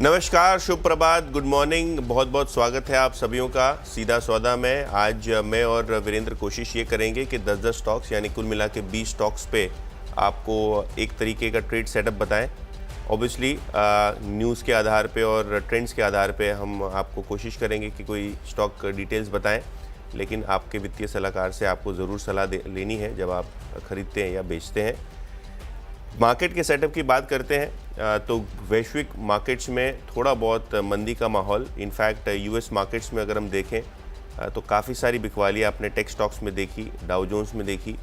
नमस्कार, शुभ प्रभात, good morning. बहुत बहुत स्वागत है आप सभी का सीधा सौदा में। आज मैं और वीरेंद्र कोशिश ये करेंगे कि 10-10 स्टॉक्स यानी कुल मिला के 20 स्टॉक्स पे आपको एक तरीके का ट्रेड सेटअप बताएं। ऑब्वियसली न्यूज़ के आधार पे और ट्रेंड्स के आधार पे हम आपको कोशिश करेंगे कि कोई स्टॉक डिटेल्स बताएं, लेकिन आपके वित्तीय सलाहकार से आपको ज़रूर सलाह लेनी है जब आप ख़रीदते हैं या बेचते हैं। मार्केट के सेटअप की बात करते हैं तो वैश्विक मार्केट्स में थोड़ा बहुत मंदी का माहौल, इनफैक्ट यूएस मार्केट्स में अगर हम देखें तो काफ़ी सारी बिकवालियाँ आपने टेक स्टॉक्स में देखी, डाउ जोन्स में देखी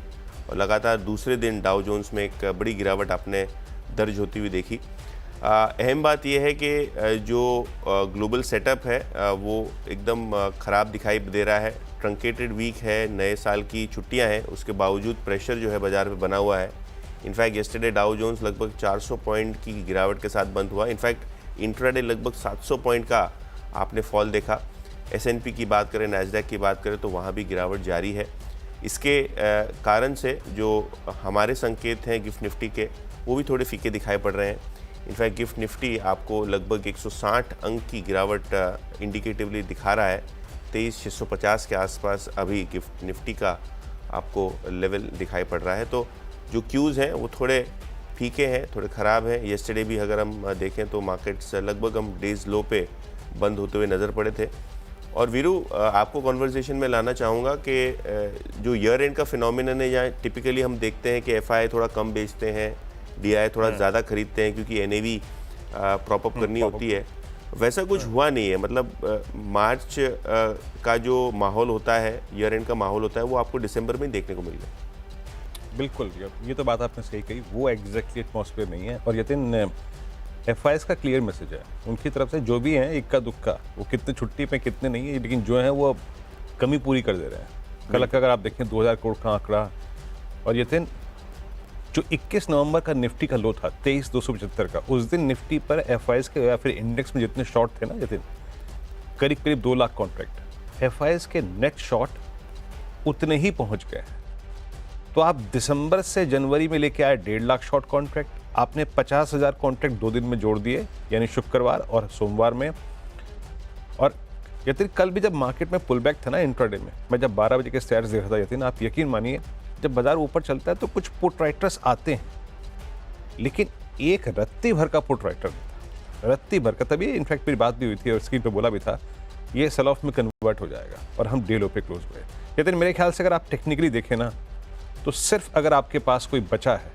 और लगातार दूसरे दिन डाउ जोन्स में एक बड़ी गिरावट आपने दर्ज होती हुई देखी। अहम बात यह है कि जो ग्लोबल सेटअप है वो एकदम ख़राब दिखाई दे रहा है। ट्रंकेटेड वीक है, नए साल की छुट्टियां हैं, उसके बावजूद प्रेशर जो है बाज़ार पे बना हुआ है। इनफैक्ट येस्टरडे डाउ जोन्स लगभग 400 पॉइंट की गिरावट के साथ बंद हुआ। इनफैक्ट इंट्राडे लगभग 700 पॉइंट का आपने फॉल देखा। एसएनपी की बात करें, नैस्डैक की बात करें तो वहाँ भी गिरावट जारी है। इसके कारण से जो हमारे संकेत हैं गिफ्ट निफ्टी के, वो भी थोड़े फीके दिखाई पड़ रहे हैं। इनफैक्ट गिफ्ट निफ्टी आपको लगभग 160 अंक की गिरावट इंडिकेटिवली दिखा रहा है। 23,650 के आसपास अभी गिफ्ट निफ्टी का आपको लेवल दिखाई पड़ रहा है। तो जो क्यूज़ हैं वो थोड़े फीके हैं, थोड़े ख़राब हैं। येस्टरडे भी अगर हम देखें तो मार्केट्स लगभग हम डेज लो पे बंद होते हुए नज़र पड़े थे। और वीरू, आपको कॉन्वर्सेशन में लाना चाहूँगा कि जो ईयर एंड का फिनोमिनन है, जहाँ टिपिकली हम देखते हैं कि एफआई थोड़ा कम बेचते हैं, डीआई थोड़ा ज़्यादा खरीदते हैं क्योंकि एनएवी प्रॉप अप करनी होती है, वैसा कुछ हुआ नहीं है। मतलब मार्च का जो माहौल होता है, ईयर एंड का माहौल होता है, वो आपको दिसंबर में देखने को मिल गया। बिल्कुल, ये तो बात आपने सही कही, वो एग्जैक्टली एटमॉस्फेयर नहीं है। और यतिन, एफआईएस का क्लियर मैसेज है उनकी तरफ से, जो भी हैं इक्का दुक्का, वो कितने छुट्टी पे कितने नहीं है, लेकिन जो है वो कमी पूरी कर दे रहे हैं। कल अगर आप देखें 2000 करोड़ का आंकड़ा। और यतिन, जो 21 नवंबर का निफ्टी का लो था 23,275 का, उस दिन निफ्टी पर एफआईएस के या फिर इंडेक्स में जितने शॉर्ट थे ना यतिन, करीब 2 लाख कॉन्ट्रैक्ट, एफआईएस के नेट शॉर्ट उतने ही पहुंच गए। तो आप दिसंबर से जनवरी में लेके आए 1.5 लाख शॉर्ट कॉन्ट्रैक्ट, आपने 50,000 कॉन्ट्रैक्ट 2 दिन में जोड़ दिए, यानी शुक्रवार और सोमवार में। और यतिन, कल भी जब मार्केट में पुल बैक था ना इंट्राडे में, मैं जब 12 बजे के शेयर्स देख रहा था यतिन, आप यकीन मानिए जब बाजार ऊपर चलता है तो कुछ पुट राइटर्स आते हैं, लेकिन एक रत्ती भर का पुट राइटर नहीं था, रत्ती भर का। तभी इनफैक्ट मेरी बात भी हुई थी और स्क्रीन पर बोला भी था, ये सेल ऑफ में कन्वर्ट हो जाएगा और हम डे लो पे क्लोज हुए। यतिन, मेरे ख्याल से अगर आप टेक्निकली देखें ना, तो सिर्फ अगर आपके पास कोई बचा है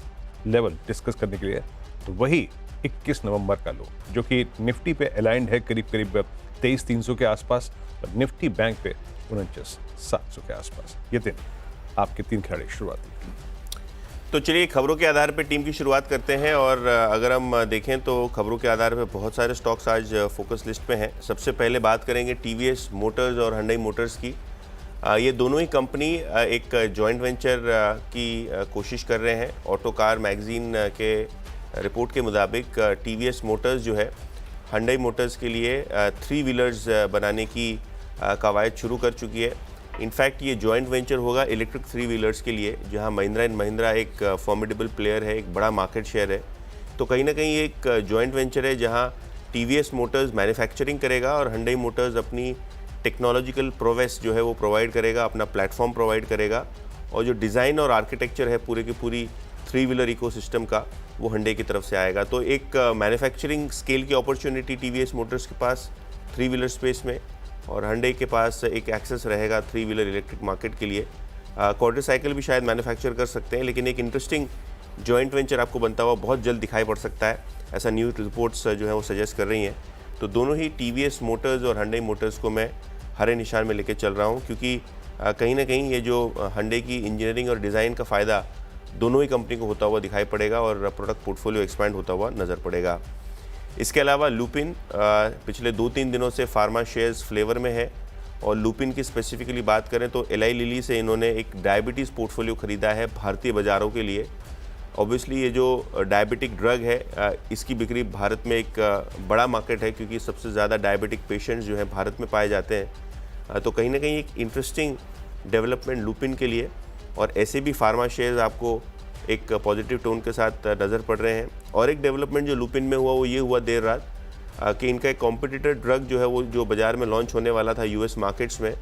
लेवल डिस्कस करने के लिए, तो वही 21 नवंबर का लो, जो कि निफ्टी पे अलाइंड है करीब 23,300 के आसपास और निफ्टी बैंक पे 49,700 के आसपास। ये दिन आपके 3 खिलाड़ी शुरुआती। तो चलिए खबरों के आधार पर टीम की शुरुआत करते हैं। और अगर हम देखें तो खबरों के आधार पर बहुत सारे स्टॉक्स आज फोकस लिस्ट पे हैं। सबसे पहले बात करेंगे टीवीएस मोटर्स और हुंडई मोटर्स की। ये दोनों ही कंपनी एक जॉइंट वेंचर की कोशिश कर रहे हैं। ऑटो कार मैगजीन के रिपोर्ट के मुताबिक टीवीएस मोटर्स जो है हुंडई मोटर्स के लिए 3 व्हीलर्स बनाने की कवायद शुरू कर चुकी है। इनफैक्ट ये जॉइंट वेंचर होगा इलेक्ट्रिक 3 व्हीलर्स के लिए, जहां महिंद्रा एंड महिंद्रा एक फॉर्मिडेबल प्लेयर है, एक बड़ा मार्केट शेयर है। तो कहीं ना कहीं एक जॉइंट वेंचर है जहां टीवीएस मोटर्स मैन्युफैक्चरिंग करेगा और हुंडई मोटर्स अपनी टेक्नोलॉजिकल प्रोवेस जो है वो प्रोवाइड करेगा, अपना प्लेटफॉर्म प्रोवाइड करेगा। और जो डिज़ाइन और आर्किटेक्चर है पूरे की पूरी 3 व्हीलर इकोसिस्टम का, वो हुंडई की तरफ से आएगा। तो एक मैन्युफैक्चरिंग स्केल की अपॉर्चुनिटी टीवीएस मोटर्स के पास 3 व्हीलर स्पेस में, और हुंडई के पास एक एक्सेस रहेगा 3 व्हीलर इलेक्ट्रिक मार्केट के लिए। क्वार्टर साइकिल भी शायद मैन्युफैक्चर कर सकते हैं, लेकिन एक इंटरेस्टिंग जॉइंट वेंचर आपको बनता हुआ बहुत जल्द दिखाई पड़ सकता है, ऐसा न्यूज़ रिपोर्ट्स जो है वो सजेस्ट कर रही हैं। तो दोनों ही टीवीएस मोटर्स और हुंडई मोटर्स को मैं हरे निशान में लेके चल रहा हूँ, क्योंकि कहीं ना कहीं ये जो हुंडई की इंजीनियरिंग और डिज़ाइन का फ़ायदा दोनों ही कंपनी को होता हुआ दिखाई पड़ेगा और प्रोडक्ट पोर्टफोलियो एक्सपैंड होता हुआ नज़र पड़ेगा। इसके अलावा लुपिन पिछले 2-3 दिनों से फार्मा शेयर्स फ्लेवर में है। और लुपिन की स्पेसिफिकली बात करें तो एलाई लिली से इन्होंने एक डायबिटीज़ पोर्टफोलियो ख़रीदा है भारतीय बाज़ारों के लिए। ऑब्वियसली ये जो डायबिटिक ड्रग है, इसकी बिक्री भारत में एक बड़ा मार्केट है, क्योंकि सबसे ज़्यादा डायबिटिक पेशेंट्स जो हैं भारत में पाए जाते हैं। तो कहीं ना कहीं एक इंटरेस्टिंग डेवलपमेंट लुपिन के लिए। और ऐसे भी फार्मा शेयर्स आपको एक पॉजिटिव टोन के साथ नज़र पड़ रहे हैं। और एक डेवलपमेंट जो लुपिन में हुआ वो ये हुआ देर रात, कि इनका एक कॉम्पिटिटर ड्रग जो है वो जो बाज़ार में लॉन्च होने वाला था यूएस मार्केट्स में,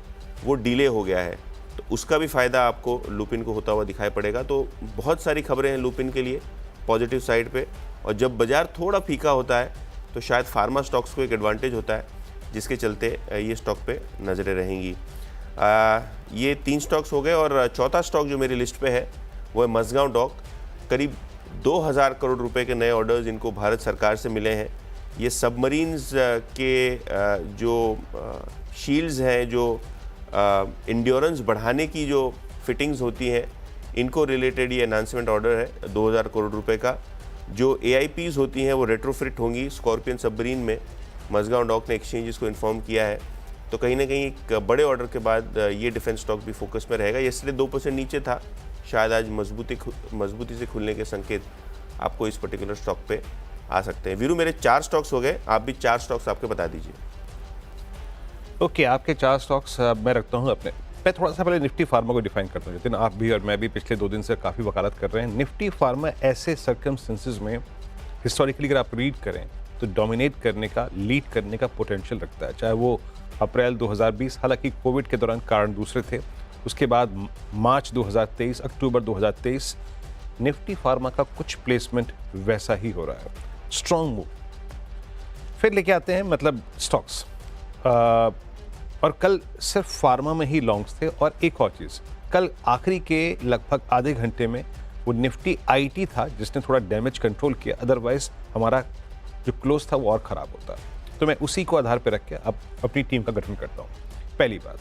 वो डिले हो गया है। तो उसका भी फ़ायदा आपको लुपिन को होता हुआ दिखाई पड़ेगा। तो बहुत सारी खबरें हैं लुपिन के लिए पॉजिटिव साइड पे, और जब बाज़ार थोड़ा फीका होता है तो शायद फार्मा स्टॉक्स को एक एडवांटेज होता है, जिसके चलते ये स्टॉक पे नज़रें रहेंगी। ये 3 स्टॉक्स हो गए, और चौथा स्टॉक जो मेरी लिस्ट पे है वो है मझगांव डॉक। करीब 2000 करोड़ रुपए के नए ऑर्डर्स इनको भारत सरकार से मिले हैं। ये सबमरीन्स के जो शील्ड्स हैं, जो इंड्योरेंस बढ़ाने की जो फिटिंग्स होती हैं, इनको रिलेटेड ये अनाउंसमेंट ऑर्डर है 2000 करोड़ रुपए का। जो AIPs होती हैं वो रेट्रोफिट होंगी स्कॉर्पियन सबमरीन में। मझगांव डॉक ने एक्सचेंजेस को इन्फॉर्म किया है। तो कहीं ना कहीं एक बड़े ऑर्डर के बाद ये डिफेंस स्टॉक भी फोकस में रहेगा। यस्टरडे 2% नीचे था, शायद आज मजबूती से खुलने के संकेत आपको इस पर्टिकुलर स्टॉक पे आ सकते हैं। वीरू, मेरे 4 स्टॉक्स हो गए, आप भी 4 स्टॉक्स आपके बता दीजिए। ओके, आपके 4 स्टॉक्स मैं रखता हूँ अपने। मैं थोड़ा सा पहले निफ्टी फार्मा को डिफाइन करता हूँ, जितिन आप भी और मैं भी पिछले 2 दिन से काफ़ी वकालत कर रहे हैं। निफ्टी फार्मा ऐसे सर्कमस्टेंसेस में हिस्टोरिकली अगर आप रीड करें तो डोमिनेट करने का, लीड करने का पोटेंशियल रखता है। चाहे वो अप्रैल 2020, हालांकि कोविड के दौरान कारण दूसरे थे, उसके बाद मार्च 2023, अक्टूबर 2023, निफ्टी फार्मा का कुछ प्लेसमेंट वैसा ही हो रहा है, स्ट्रॉन्ग मूव। फिर लेके आते हैं मतलब स्टॉक्स, और कल सिर्फ फार्मा में ही लॉन्ग्स थे। और एक और चीज़, कल आखिरी के लगभग आधे घंटे में वो निफ्टी IT था जिसने थोड़ा डैमेज कंट्रोल किया, अदरवाइज हमारा जो क्लोज था वो और ख़राब होता। तो मैं उसी को आधार पर रख के अब अपनी टीम का गठन करता हूँ। पहली बात,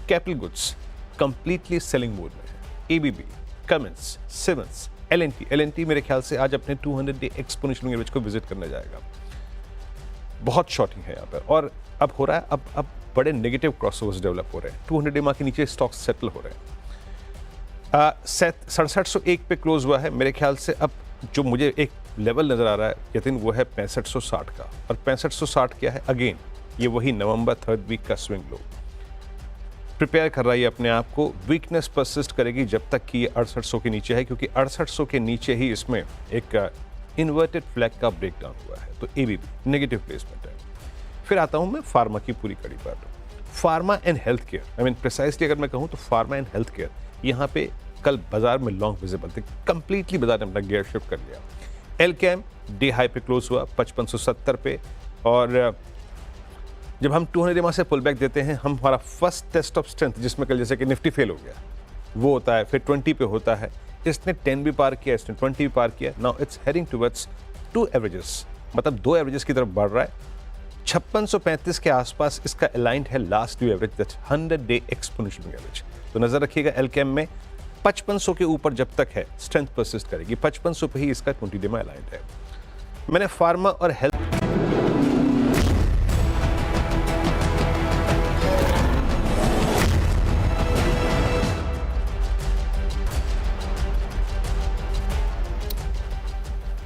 capital goods completely selling mode में है। ABB, कमिंस, सिमंस, L&T मेरे ख्याल से आज अपने 200 डे एक्सपोनेंशियल एवरेज को विजिट करने जाएगा। बहुत शॉर्टिंग है यहाँ पर, और अब हो रहा है, अब बड़े नेगेटिव क्रॉसओवर्स डेवलप हो रहे हैं। 200 डे के नीचे स्टॉक्स सेटल हो रहे हैं। 6701 पे क्लोज हुआ है। मेरे ख्याल से अब जो मुझे एक लेवल नज़र आ रहा है यतिन, वो है 6560 का। और 6560 क्या है? अगेन ये वही नवंबर 3rd वीक का स्विंग लो। प्रिपेयर कर रही है अपने आप को, वीकनेस परसिस्ट करेगी जब तक कि ये 6800 के नीचे है, क्योंकि 6800 के नीचे ही इसमें एक इन्वर्टेड फ्लैग का ब्रेकडाउन हुआ है। तो ABB नेगेटिव प्लेसमेंट है। फिर आता हूं मैं फार्मा की पूरी कड़ी पर। Pharma and health care, I mean precisely अगर मैं कहूं तो फार्मा एंड हेल्थ केयर, यहाँ पे कल बाजार में लॉन्ग विजिबल थे, कंप्लीटली बाजार ने अपना गियर शिफ्ट कर लिया। एलकेम डे हाई पे क्लोज हुआ 5570 पे, और जब हम 200 EMA से पुल बैक देते हैं, हम हमारा फर्स्ट टेस्ट ऑफ स्ट्रेंथ, जिसमें कल जैसे कि निफ्टी फेल हो गया, वो होता है, फिर 20 पे होता है। इसने 10 भी पार किया, इसने 20 भी पार किया। Now it's heading towards 2 averages, मतलब 2 एवरेजेस की तरफ बढ़ रहा है। 5635 के आसपास इसका अलाइंड है last 2 average, that's 100 day exponential average. तो नजर रखिएगा एलकेम में 5500 के ऊपर जब तक है स्ट्रेंथ परसिस्ट करेगी। 5500 पे ही इसका 20 डे में अलाइंड है। मैंने फार्मा और हेल्थ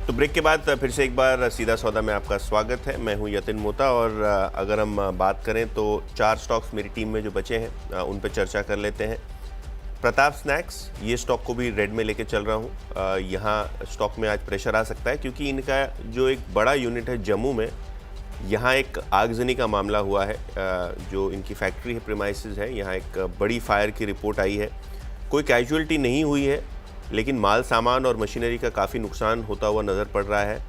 तो ब्रेक के बाद फिर से एक बार सीधा सौदा में आपका स्वागत है। मैं हूं यतिन मोता, और अगर हम बात करें तो 4 स्टॉक्स मेरी टीम में जो बचे हैं उन पर चर्चा कर लेते हैं। प्रताप स्नैक्स, ये स्टॉक को भी रेड में लेके चल रहा हूं। यहाँ स्टॉक में आज प्रेशर आ सकता है, क्योंकि इनका जो एक बड़ा यूनिट है जम्मू में, यहाँ एक आगजनी का मामला हुआ है। जो इनकी फैक्ट्री है, प्रीमाइसेस है, यहाँ एक बड़ी फायर की रिपोर्ट आई है। कोई कैजुअलिटी नहीं हुई है, लेकिन माल सामान और मशीनरी का काफ़ी नुकसान होता हुआ नज़र पड़ रहा है।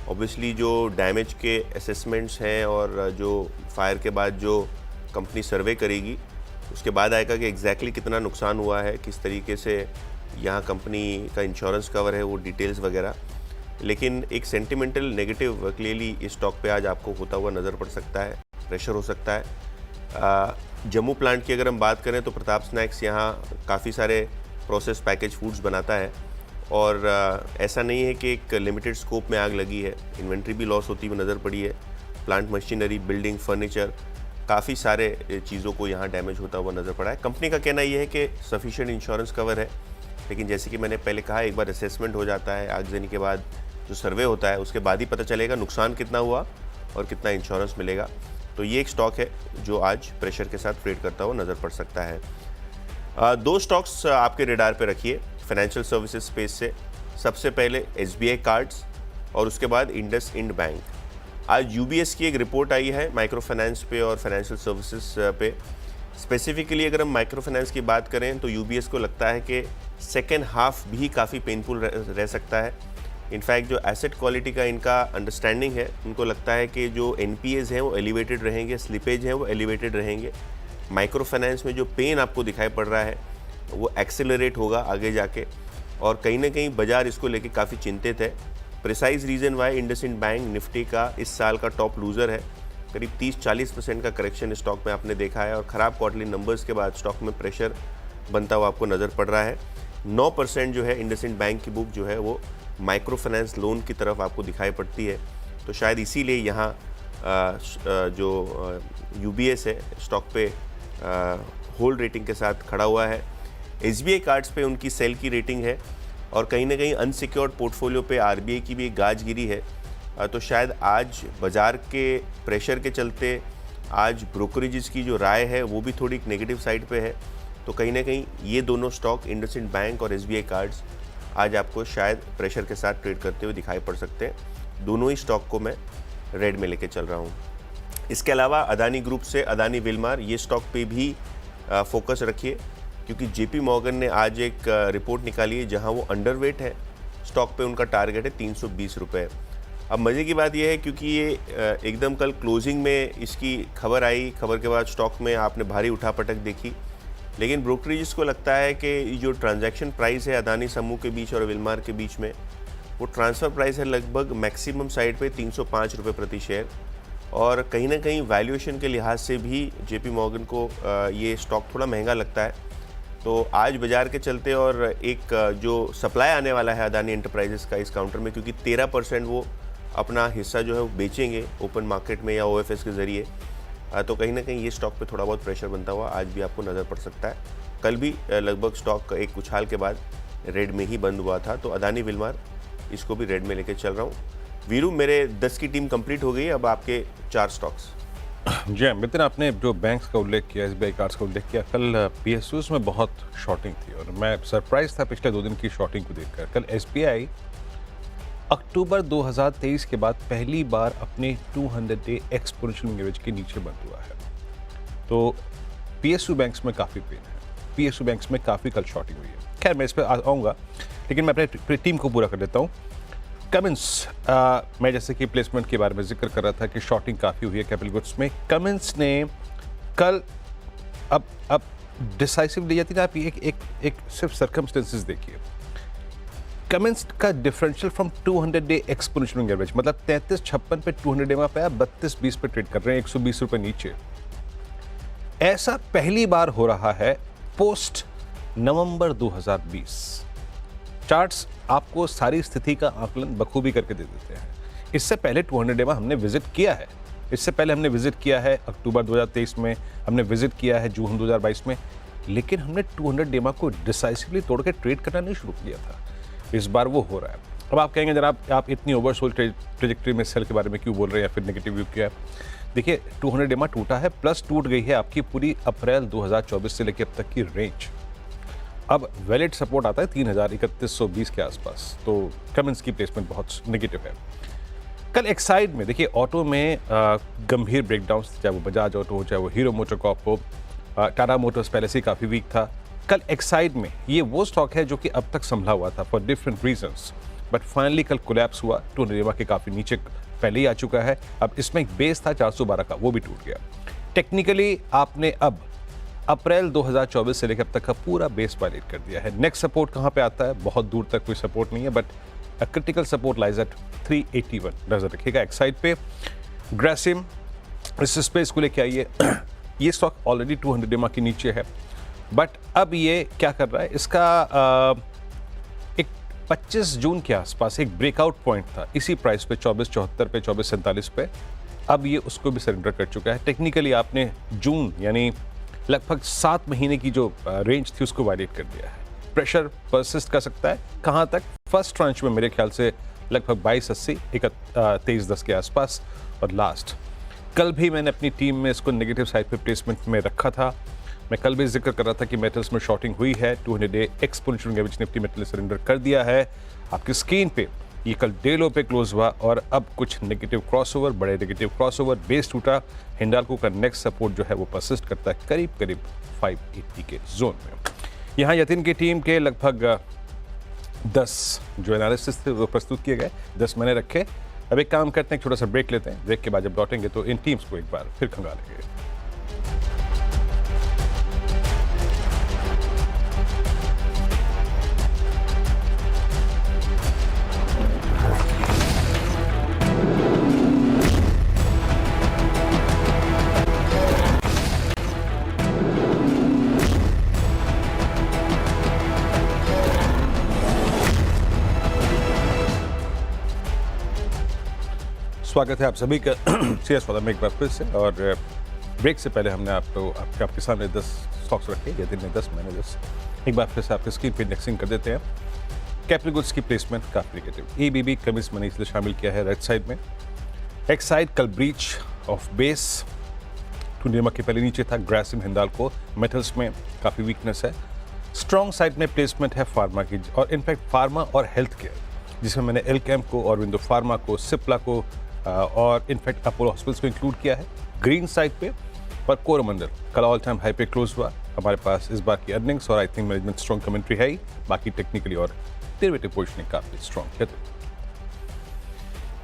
ऑब्वियसली जो डैमेज के असेसमेंट्स हैं और जो फायर के बाद जो कंपनी सर्वे करेगी, उसके बाद आएगा कि एग्जैक्टली कितना नुकसान हुआ है, किस तरीके से यहाँ कंपनी का इंश्योरेंस कवर है, वो डिटेल्स वगैरह। लेकिन एक सेंटिमेंटल नेगेटिव क्लियरली इस स्टॉक पे आज आपको होता हुआ नज़र पड़ सकता है, प्रेशर हो सकता है। जम्मू प्लांट की अगर हम बात करें तो प्रताप स्नैक्स यहाँ काफ़ी सारे प्रोसेस पैकेज फूड्स बनाता है, और ऐसा नहीं है कि एक लिमिटेड स्कोप में आग लगी है। इन्वेंट्री भी लॉस होती हुई नज़र पड़ी है। प्लांट मशीनरी, बिल्डिंग, फर्नीचर, काफ़ी सारे चीज़ों को यहाँ डैमेज होता हुआ नज़र पड़ा है। कंपनी का कहना यह है कि सफिशिएंट इंश्योरेंस कवर है, लेकिन जैसे कि मैंने पहले कहा, एक बार असेसमेंट हो जाता है, आगजनी के बाद जो सर्वे होता है, उसके बाद ही पता चलेगा नुकसान कितना हुआ और कितना इंश्योरेंस मिलेगा। तो ये एक स्टॉक है जो आज प्रेशर के साथ ट्रेड करता हुआ नज़र पड़ सकता है। 2 स्टॉक्स आपके रेडार पे रखिए फाइनेंशियल सर्विसेज स्पेस से। सबसे पहले SBI कार्ड्स, और उसके बाद इंडसइंड बैंक। आज यूबीएस की एक रिपोर्ट आई है माइक्रो फाइनेंस पे और फाइनेंशियल सर्विसेज पे। स्पेसिफिकली अगर हम माइक्रो फाइनेंस की बात करें तो यूबीएस को लगता है कि सेकेंड हाफ भी काफ़ी पेनफुल रह सकता है। इनफैक्ट जो एसेट क्वालिटी का इनका अंडरस्टैंडिंग है, उनको लगता है कि जो एनपीएज हैं वो एलिवेटेड रहेंगे, स्लिपेज हैं वो एलिवेटेड रहेंगे। माइक्रो फाइनेंस में जो पेन आपको दिखाई पड़ रहा है वो एक्सेलरेट होगा आगे जाके, और कहीं ना कहीं बाजार इसको लेके काफ़ी चिंतित है। Precise reason why IndusInd bank Nifty का इस साल का टॉप लूज़र है। करीब 30-40% का करेक्शन स्टॉक में आपने देखा है, और ख़राब क्वार्टरली नंबर्स के बाद स्टॉक में प्रेशर बनता हुआ आपको नज़र पड़ रहा है। 9% जो है इंडसइंड बैंक की बुक जो है वो माइक्रो फाइनेंस लोन की तरफ आपको दिखाई पड़ती है। तो शायद इसीलिए यहाँ जो यूबीएस है स्टॉक पे होल्ड रेटिंग के साथ खड़ा हुआ है। एसबीआई कार्ड्स पे उनकी सेल की रेटिंग है, और कहीं ना कहीं अनसिक्योर्ड पोर्टफोलियो पे आरबीआई की भी एक गाज गिरी है। तो शायद आज बाज़ार के प्रेशर के चलते आज ब्रोकरेजेस की जो राय है वो भी थोड़ी नेगेटिव साइड पे है। तो कहीं ना कहीं ये दोनों स्टॉक इंडसइंड बैंक और एसबीआई कार्ड्स आज आपको शायद प्रेशर के साथ ट्रेड करते हुए दिखाई पड़ सकते हैं। दोनों ही स्टॉक को मैं रेड में लेके चल रहा हूँ। इसके अलावा अदानी ग्रुप से अदानी विलमार, ये स्टॉक पे भी फोकस रखिए, क्योंकि जेपी मॉर्गन ने आज एक रिपोर्ट निकाली है जहां वो अंडरवेट है। स्टॉक पे उनका टारगेट है 320 रुपये। अब मज़े की बात यह है क्योंकि ये एकदम कल क्लोजिंग में इसकी खबर आई, खबर के बाद स्टॉक में आपने भारी उठापटक देखी, लेकिन ब्रोकरेजेस को लगता है कि जो ट्रांजैक्शन प्राइस है अदानी समूह के बीच और विलमार के बीच में, वो ट्रांसफ़र प्राइस है लगभग मैक्सिमम साइड पे 305 रुपये प्रति शेयर, और कहीं ना कहीं वैल्यूएशन के लिहाज से भी जेपी मॉर्गन को ये स्टॉक थोड़ा महंगा लगता है। तो आज बाज़ार के चलते और एक जो सप्लाई आने वाला है अदानी एंटरप्राइजेस का इस काउंटर में, क्योंकि 13% वो अपना हिस्सा जो है वो बेचेंगे ओपन मार्केट में या ओएफएस के ज़रिए, तो कहीं ना कहीं ये स्टॉक पे थोड़ा बहुत प्रेशर बनता हुआ आज भी आपको नज़र पड़ सकता है। कल भी लगभग स्टॉक एक उछाल के बाद रेड में ही बंद हुआ था। तो अदानी विलमार, इसको भी रेड में लेके चल रहा हूँ। वीरू, मेरे 10 की टीम कंप्लीट हो गई, अब आपके 4 स्टॉक्स। जी मित्र, आपने जो बैंक्स का उल्लेख किया, एसबीआई कार्ड्स का उल्लेख किया, कल पीएसयूज में बहुत शॉर्टिंग थी और मैं सरप्राइज था पिछले 2 दिन की शॉर्टिंग को देखकर। कल एसबीआई अक्टूबर 2023 के बाद पहली बार अपने 200 डे एक्सपोनेंशियल मूविंग एवरेज के नीचे बंद हुआ है। तो पीएसयू बैंक्स में काफ़ी पेन है, पीएसयू बैंक्स में काफ़ी कल शॉर्टिंग हुई है। खैर मैं इस पर आऊँगा, लेकिन मैं अपने टीम को पूरा कर देता हूँ। कमिंस, मैं जैसे कि प्लेसमेंट के बारे में जिक्र कर रहा था कि शॉर्टिंग काफ़ी हुई है कैपिटल गुड्स में। कमिंस ने कल अब डिसाइसिव ले जाती है। आप एक सिर्फ सर्कमस्टेंसेस देखिए। कमिंस का differential from 200 day exponential moving average, मतलब 33.56 पे 200 डे में पाया 32.20 पे ट्रेड कर रहे हैं, 120 रुपये नीचे। ऐसा पहली बार हो रहा है पोस्ट नवंबर 2020। चार्ट्स आपको सारी स्थिति का आकलन बखूबी करके दे देते हैं। इससे पहले 200 डे में हमने विजिट किया है, इससे पहले हमने विजिट किया है अक्टूबर 2023 में, हमने विजिट किया है जून 2022 में, लेकिन हमने 200 डे को डिसाइसिवली तोड़ के ट्रेड करना नहीं शुरू किया था। इस बार वो हो रहा है। अब आप कहेंगे जनाब आप इतनी ओवरसोल्ड ट्रेजेक्ट्री में सेल के बारे में क्यों बोल रहे हैं या फिर नेगेटिव व्यू किया है? देखिए 200 डे टूटा है, प्लस टूट गई है आपकी पूरी अप्रैल 2024 से लेकर अब तक की रेंज। अब वैलिड सपोर्ट आता है 3031-3120 के आसपास। तो कमिंस की प्लेसमेंट बहुत नेगेटिव है। कल एक्साइड में देखिए ऑटो में गंभीर ब्रेकडाउन्स, चाहे वो बजाज ऑटो हो, चाहे वो हीरो मोटोकॉर्प हो, टाटा मोटर्स पहले से काफ़ी वीक था। कल एक्साइड में ये वो स्टॉक है जो कि अब तक संभला हुआ था for different reasons, but finally कल कोलैप्स हुआ। 200 डे के काफ़ी नीचे पहले ही आ चुका है। अब इसमें एक बेस था 412 का, वो भी टूट गया। टेक्निकली आपने अब अप्रैल 2024 से लेकर अब तक का पूरा बेस वायलेट कर दिया है। नेक्स्ट सपोर्ट कहाँ पे आता है? बहुत दूर तक कोई सपोर्ट नहीं है, but critical support lies at 381, नजर रखिएगा एक्साइड पे। ग्रासिम, इस स्पेस को लेके आइए। ये स्टॉक ऑलरेडी 200 डे के नीचे है, बट अब ये क्या कर रहा है, इसका एक 25 जून के आसपास एक ब्रेकआउट पॉइंट था इसी प्राइस पे 2474 पे 2447 पे। अब ये उसको भी सरेंडर कर चुका है। टेक्निकली आपने जून यानी लगभग 7 महीने की जो रेंज थी उसको वायलेट कर दिया है। प्रेशर परसिस्ट कर सकता है कहाँ तक? फर्स्ट ट्रांच में मेरे ख्याल से लगभग 2280 2310 के आसपास, और लास्ट कल भी मैंने अपनी टीम में इसको नेगेटिव साइड पे प्लेसमेंट में रखा था। मैं कल भी जिक्र कर रहा था कि मेटल्स में शॉर्टिंग हुई है। 200 day exponential average Nifty metal ने सरेंडर कर दिया है। आपकी स्क्रीन पे ये कल डे लो पे क्लोज हुआ और अब कुछ नेगेटिव क्रॉसओवर, बड़े नेगेटिव क्रॉसओवर, बेस टूटा। हिंडाल्को का नेक्स्ट सपोर्ट जो है वो परसिस्ट करता है करीब करीब 580 के जोन में। यहाँ यतिन की टीम के लगभग 10 जो एनालिसिस थे वो प्रस्तुत किए गए, 10 मैंने रखे। अब एक काम करते हैं, एक छोटा सा ब्रेक लेते हैं। ब्रेक के बाद जब लौटेंगे तो इन टीम्स को एक बार फिर खंगालेंगे। स्वागत है आप सभी का सीएस वाला में एक बार फिर से। और ब्रेक से पहले हमने आपके सामने 10 स्टॉक्स रखे, ये दिन में 10 मैंने 10 एक बार फिर से आपके स्क्रीन पे इंडेक्सिंग कर देते हैं। कैपिटल गुड्स की प्लेसमेंट काफी नेगेटिव, एबीबी कमिस मैंने इसलिए शामिल किया है राइट साइड में। एक्साइड कल ब्रीच ऑफ बेस, टूनियमा के पहले नीचे था। ग्रासिम हिंडाल्को मेटल्स में काफी वीकनेस है। स्ट्रॉन्ग साइड में प्लेसमेंट है फार्मा की, और इनफैक्ट फार्मा और हेल्थ केयर, जिसमें मैंने एलकेम को, ऑरबिंदो फार्मा को, सिप्ला को और इनफैक्ट अपोलो हॉस्पिटल्स को इंक्लूड किया है ग्रीन साइड पे। पर कोरोमंडल कल ऑल टाइम हाई पे क्लोज हुआ। हमारे पास इस बार की अर्निंग्स और I think management strong commentary है ही, बाकी टेक्निकली और डेरिवेटिव पोजीशनिंग काफी स्ट्रॉन्ग है।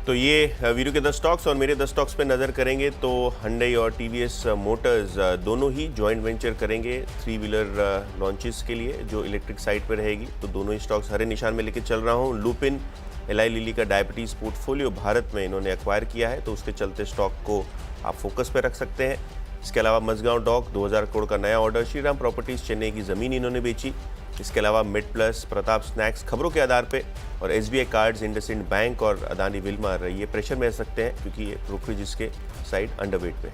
तो ये वीडियो के 10 स्टॉक्स और मेरे 10 स्टॉक्स पे नज़र करेंगे तो Hyundai और TVS मोटर्स दोनों ही जॉइंट वेंचर करेंगे 3 व्हीलर लॉन्चेस के लिए जो इलेक्ट्रिक साइड पर रहेगी। तो दोनों ही स्टॉक्स हरे निशान में लेके चल रहा हूँ। लुपिन एलाई लिली का डायबिटीज़ पोर्टफोलियो भारत में इन्होंने एक्वायर किया है, तो उसके चलते स्टॉक को आप फोकस पे रख सकते हैं। इसके अलावा मझगांव डॉक 2000 करोड़ का नया ऑर्डर, श्रीराम प्रॉपर्टीज चेन्नई की ज़मीन इन्होंने बेची। इसके अलावा मिड प्लस, प्रताप स्नैक्स खबरों के आधार पे, और SBI कार्ड्स, इंडसइंड बैंक और अदानी विल्मर ये प्रेशर में रह सकते हैं क्योंकि ये ब्रोकरेज इसके साइड अंडरवेट पे है।